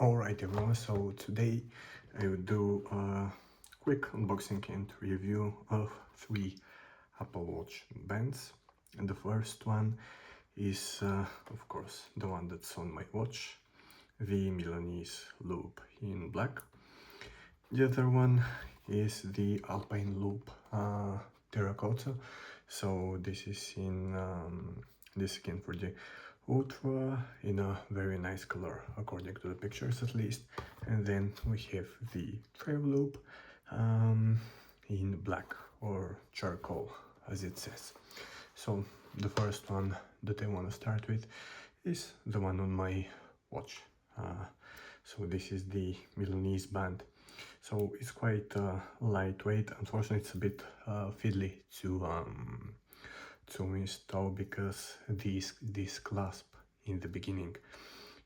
Alright everyone, so today I will do a quick unboxing and review of 3 Apple Watch bands. And the first one is, of course, the one that's on my watch, the Milanese Loop in black. The other one is the Alpine Loop Terracotta. So this is in this skin for the Ultra in a very nice color, according to the pictures at least. And then we have the Trail Loop in black or charcoal, as it says. So the first one that I want to start with is the one on my watch. So this is the Milanese band. So it's quite lightweight. Unfortunately, it's a bit fiddly to install because this clasp in the beginning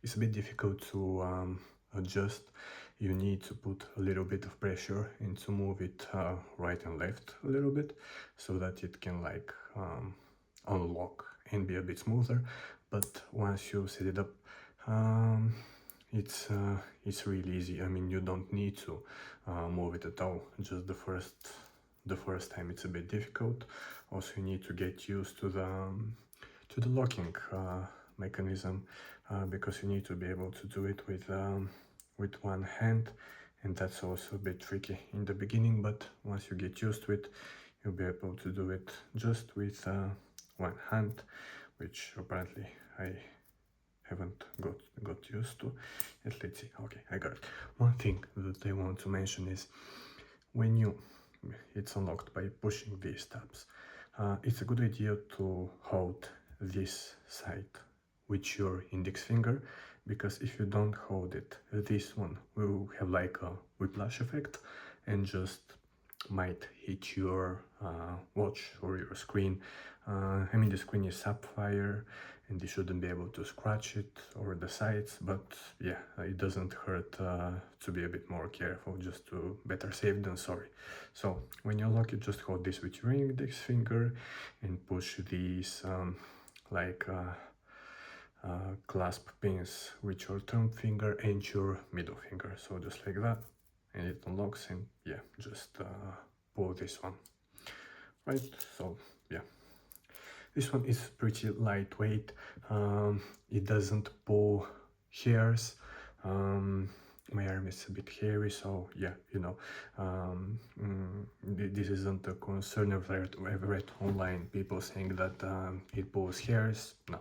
is a bit difficult to adjust. You need to put a little bit of pressure and to move it right and left a little bit so that it can like unlock and be a bit smoother. But once you set it up, it's really easy. I mean, you don't need to move it at all. Just the first time it's a bit difficult. Also, you need to get used to the locking mechanism because you need to be able to do it with one hand, and that's also a bit tricky in the beginning. But once you get used to it, you'll be able to do it just with one hand, which apparently I haven't got used to. Let's see. Okay, I got it. One thing that I want to mention is when it's unlocked by pushing these tabs. It's a good idea to hold this side with your index finger, because if you don't hold it, this one will have like a whiplash effect and just might hit your watch or your screen. I mean, the screen is sapphire and you shouldn't be able to scratch it or the sides, but yeah, it doesn't hurt to be a bit more careful, just to better safe than sorry. So when you lock it, just hold this with your index finger and push these clasp pins with your thumb finger and your middle finger. So just like that, and it unlocks, and yeah, just pull this one, right? So yeah, this one is pretty lightweight. It doesn't pull hairs. My arm is a bit hairy, so yeah, you know, this isn't a concern. I've read online people saying that it pulls hairs. No,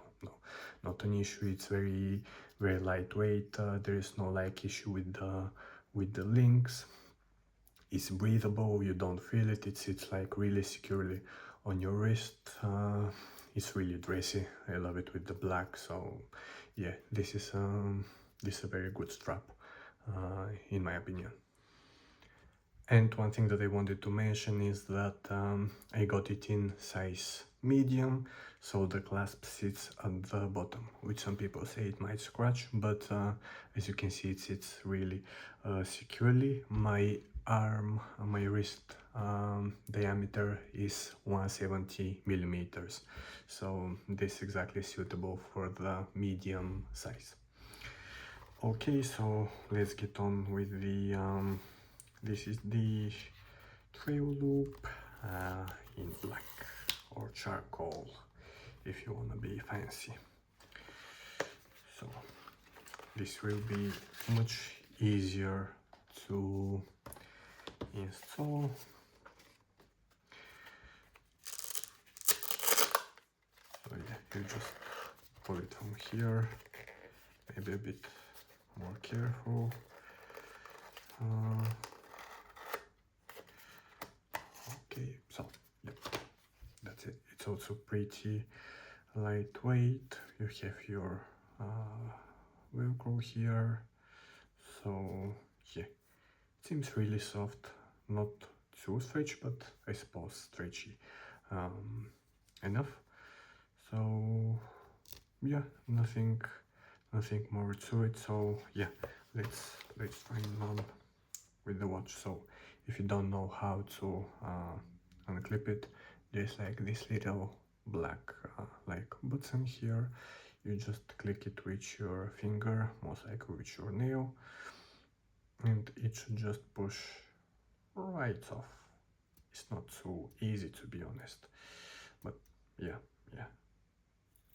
not an issue. It's very lightweight. There is no like issue with the links. It's breathable, you don't feel it. It sits like really securely on your wrist. It's really dressy. I love it with the black. So yeah, this is a very good strap in my opinion. And one thing that I wanted to mention is that I got it in size medium, so the clasp sits at the bottom, which some people say it might scratch, but as you can see, it sits really securely. My wrist diameter is 170 millimeters, so this is exactly suitable for the medium size. Okay, so let's get on with the this is the Trail Loop in black or charcoal, if you want to be fancy. So this will be much easier to install. So yeah, you just pull it from here, maybe a bit more careful. Okay, so yep, that's it. It's also pretty lightweight. You have your velcro here, so yeah, it seems really soft, not too stretchy, but I suppose stretchy enough. So yeah, nothing more to it. So yeah, let's try on with the watch. So if you don't know how to unclip it, there's like this little black like button here. you just click it with your finger, most likely with your nail, and it should just push right off. It's not so easy, to be honest, but yeah,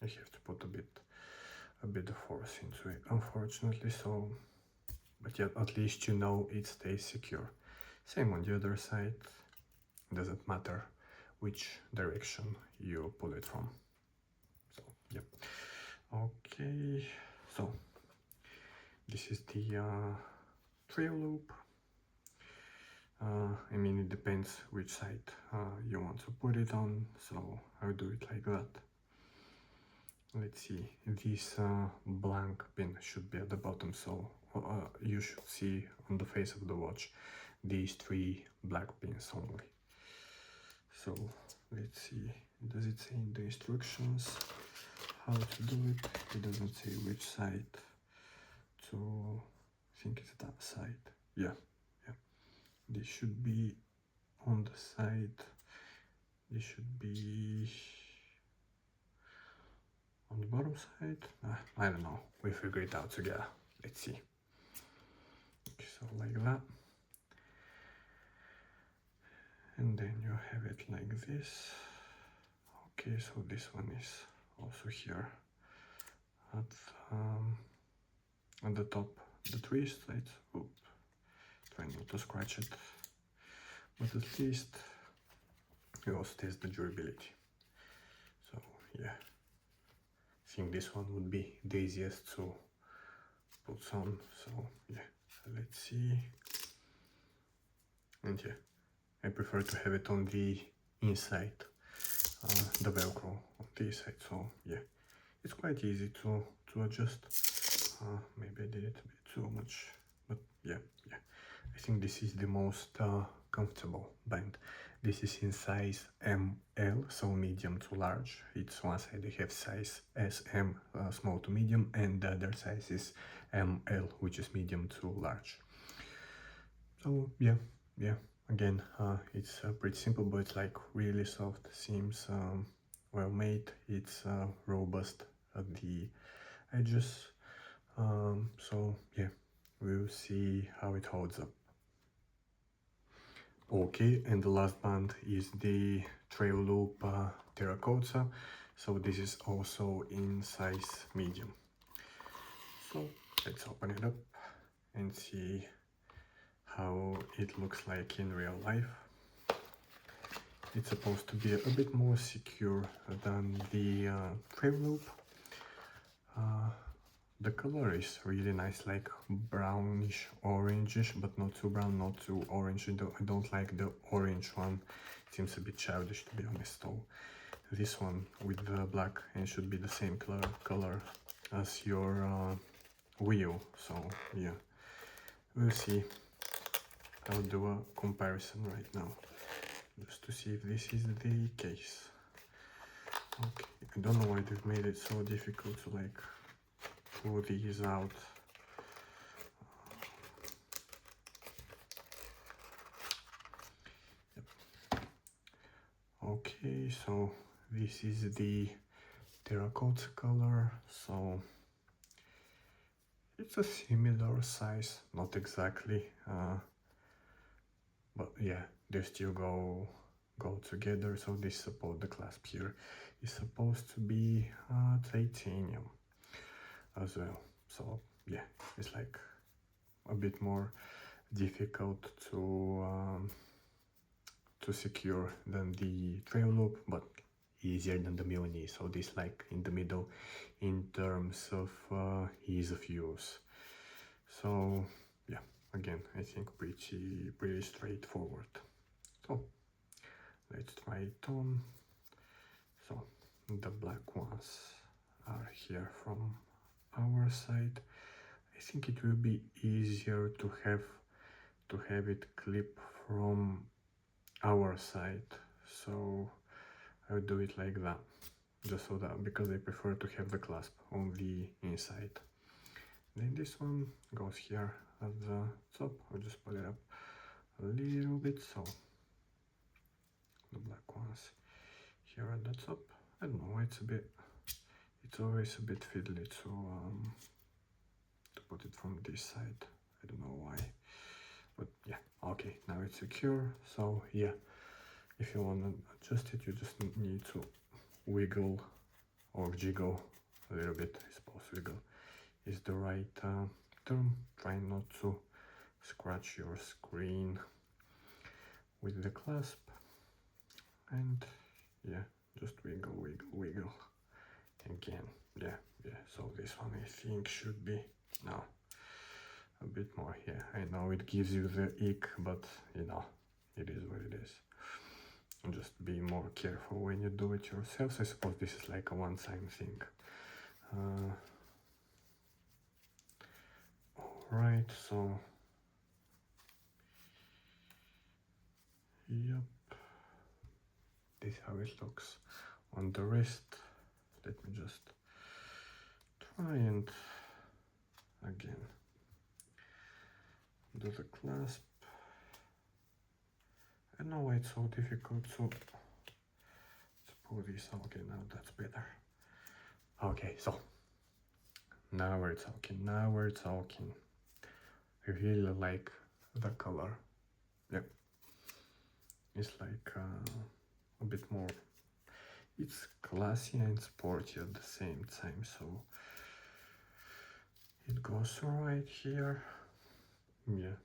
you have to put a bit of force into it, unfortunately. So, but yeah, at least you know it stays secure. Same on the other side, doesn't matter which direction you pull it from. So yeah, okay, so this is the trail loop. I mean, it depends which side you want to put it on, so I'll do it like that. Let's see, this blank pin should be at the bottom, so you should see on the face of the watch these 3 black pins only. So let's see, does it say in the instructions how to do it? It doesn't say which side to, I think it's that side. Yeah, this should be on the side, this should be on the bottom side. I don't know, we figure it out together. Let's see. Okay, so like that, and then you have it like this. Okay, so this one is also here at the top, the twist. Let's try not to scratch it, but at least it also test the durability. So yeah, I think this one would be the easiest to put on. So yeah, let's see. And yeah, I prefer to have it on the inside, the velcro on this side. So yeah, it's quite easy to adjust. Maybe I did it a bit too much, but yeah, I think this is the most comfortable band. This is in size ML, so medium to large. It's one side they have size SM, small to medium, and the other size is ML, which is medium to large. So yeah, again, it's pretty simple, but it's like really soft, seems well made. It's robust at the edges. So yeah, we'll see how it holds up. Okay, and the last band is the trail loop Terracotta. So this is also in size medium. So let's open it up and see how it looks like in real life. It's supposed to be a bit more secure than the trail loop. The color is really nice, like brownish orangish, but not too brown, not too orange. I don't like the orange one, it seems a bit childish, to be honest. So this one with the black, and should be the same color as your wheel. So yeah, we'll see. I'll do a comparison right now just to see if this is the case. Okay, I don't know why they've made it so difficult to like pull these out. Yep. Okay, so this is the terracotta color, so it's a similar size, not exactly, but yeah, they still go together. So this support, the clasp here is supposed to be titanium as well. So yeah, it's like a bit more difficult to secure than the trail loop, but easier than the Milanese. So this like in the middle in terms of ease of use. So yeah, again, I think pretty straightforward. So let's try it on. So the black ones are here from our side. I think it will be easier to have it clip from our side, so I'll do it like that, just so that, because I prefer to have the clasp on the inside. Then this one goes here at the top. I'll just pull it up a little bit, so the black ones here at the top. I don't know, it's it's always a bit fiddly to put it from this side. I don't know why, but yeah, okay, now it's secure. So yeah, if you want to adjust it, you just need to wiggle or jiggle a little bit. I suppose wiggle is the right term. Try not to scratch your screen with the clasp, and yeah, just wiggle, wiggle, wiggle again. Yeah, so this one I think should be now a bit more here. I know it gives you the ick, but you know, it is what it is. And just be more careful when you do it yourself. I suppose this is like a one-time thing. Alright, so yep, this is how it looks on the wrist. Let me just try and again do the clasp. I know why it's so difficult, so let's pull this out. Okay, now that's better. Okay, so now we're talking, I really like the color. Yep, it's like a bit more, it's classy and sporty at the same time, so it goes right here. Yeah,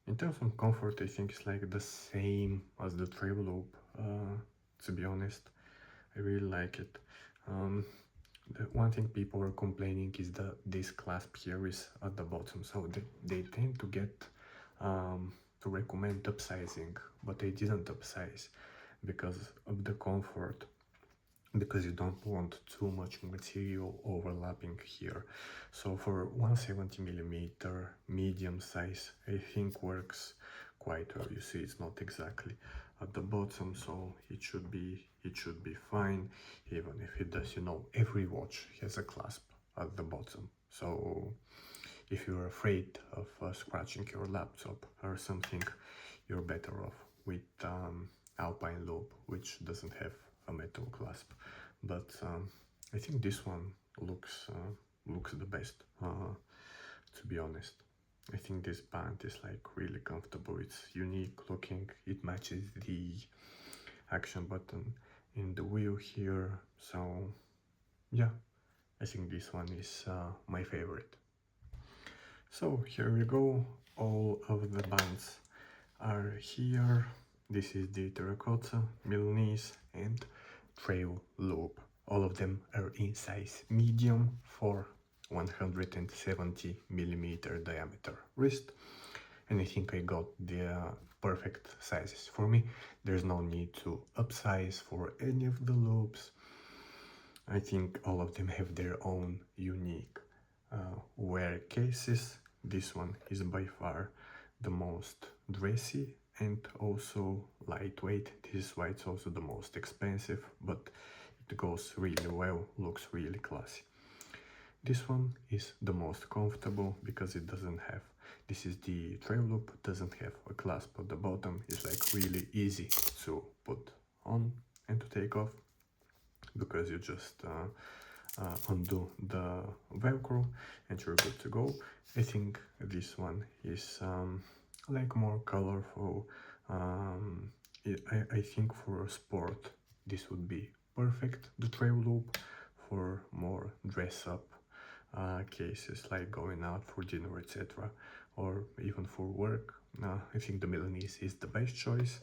in terms of comfort, I think it's like the same as the trail loop. To be honest, I really like it. The one thing people are complaining is that this clasp here is at the bottom, so they tend to get to recommend upsizing, but I didn't upsize because of the comfort, because you don't want too much material overlapping here. So for 170mm medium size, I think works quite well. You see, it's not exactly at the bottom, so it should be fine, even if it does. You know, every watch has a clasp at the bottom, so if you're afraid of scratching your laptop or something, you're better off with Alpine Loop, which doesn't have a metal clasp. But I think this one looks the best, to be honest. I think this band is like really comfortable. It's unique looking. It matches the action button in the wheel here. So yeah, I think this one is my favorite. So here we go. All of the bands are here. This is the Terracotta, Milanese and Trail Loop. All of them are in size medium for 170mm diameter wrist, and I think I got the perfect sizes for me. There's no need to upsize for any of the loops. I think all of them have their own unique wear cases. This one is by far the most dressy and also lightweight. This is why it's also the most expensive, but it goes really well, looks really classy. This one is the most comfortable because it doesn't have, this is the trail loop, doesn't have a clasp at the bottom. It's like really easy to put on and to take off, because you just undo the velcro and you're good to go. I think this one is like more colorful. I think for a sport this would be perfect, the trail loop. For more dress up cases, like going out for dinner, etc., or even for work, I think the Milanese is the best choice.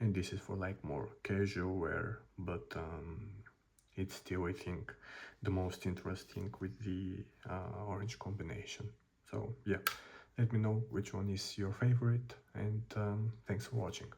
And this is for like more casual wear, but it's still, I think, the most interesting with the orange combination. So yeah, let me know which one is your favorite, and thanks for watching.